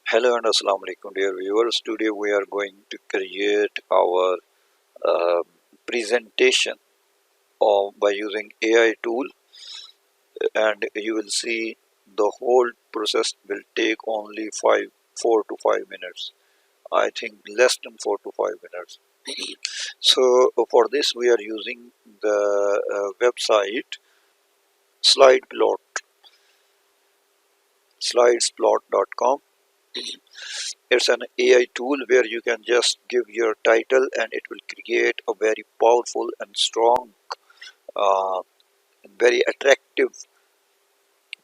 Hello and Assalamu alaikum dear viewers. Today we are going to create our uh, presentation by using AI tool, and you will see the whole process will take only 4 to 5 minutes. I think less than 4 to 5 minutes. So for this we are using the website slideplot slidesplot.com. It's an AI tool where you can just give your title and it will create a very powerful and strong and very attractive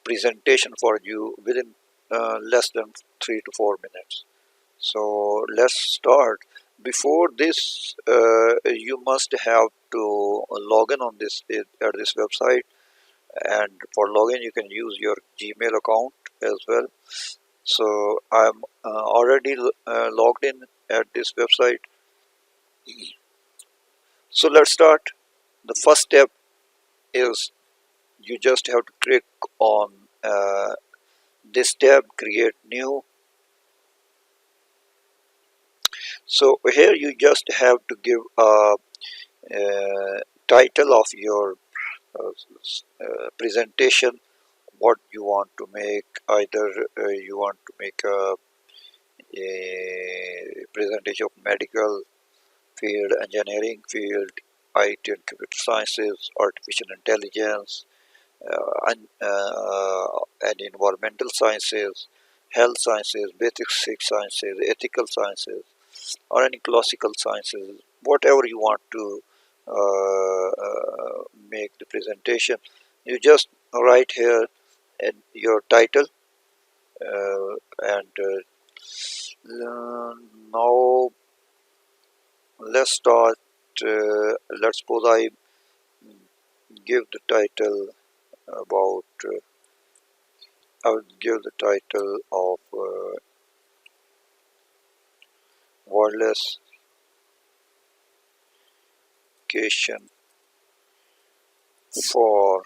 presentation for you within less than 3 to 4 minutes. So let's start. Before this, you must have to log in on this at this website, and for login you can use your Gmail account as well. So I'm already logged in at this website. So let's start. The first step is you just have to click on this tab, create new. So here you just have to give a, title of your presentation, what you want to make. Either you want to make a presentation of medical field, engineering field, IT and computer sciences, artificial intelligence, and environmental sciences, health sciences, basic sciences, ethical sciences, or any classical sciences, whatever you want to make the presentation. You just write here in your title, and now let's start. Let's suppose I give the title about. I would give the title of wireless communication for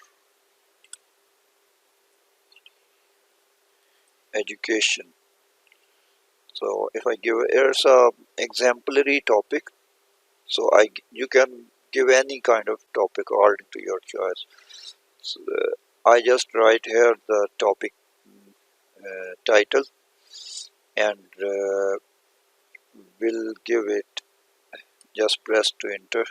education. So if I give here's a exemplary topic, so you can give any kind of topic according to your choice. So, I just write here the topic title and will give it, just press to enter.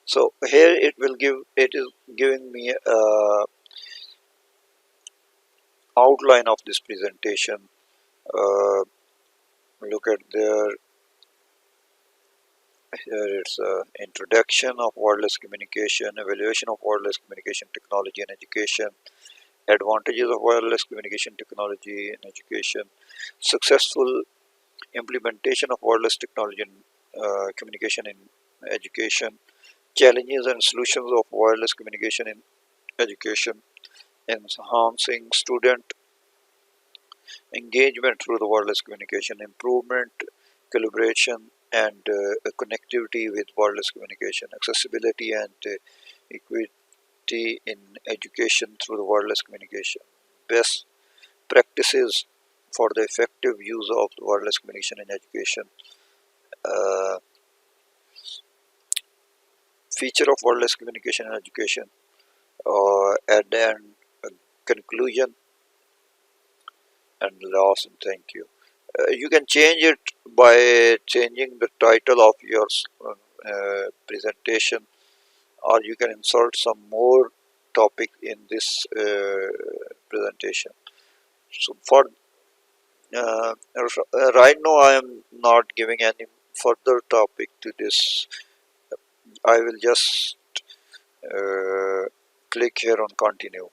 So here it is giving me a outline of this presentation. Look at there. Here it's introduction of wireless communication, evaluation of wireless communication technology in education, advantages of wireless communication technology in education, successful implementation of wireless technology in communication in education, challenges and solutions of wireless communication in education, enhancing student engagement through the wireless communication, improvement, collaboration, and connectivity with wireless communication, accessibility and equity in education through the wireless communication, best practices for the effective use of the wireless communication in education, uh, feature of wireless communication in education, and then conclusion and loss and thank you. You can change it by changing the title of your presentation, or you can insert some more topic in this presentation. So for right now I am not giving any further topic to this. I will just uh, click here on continue.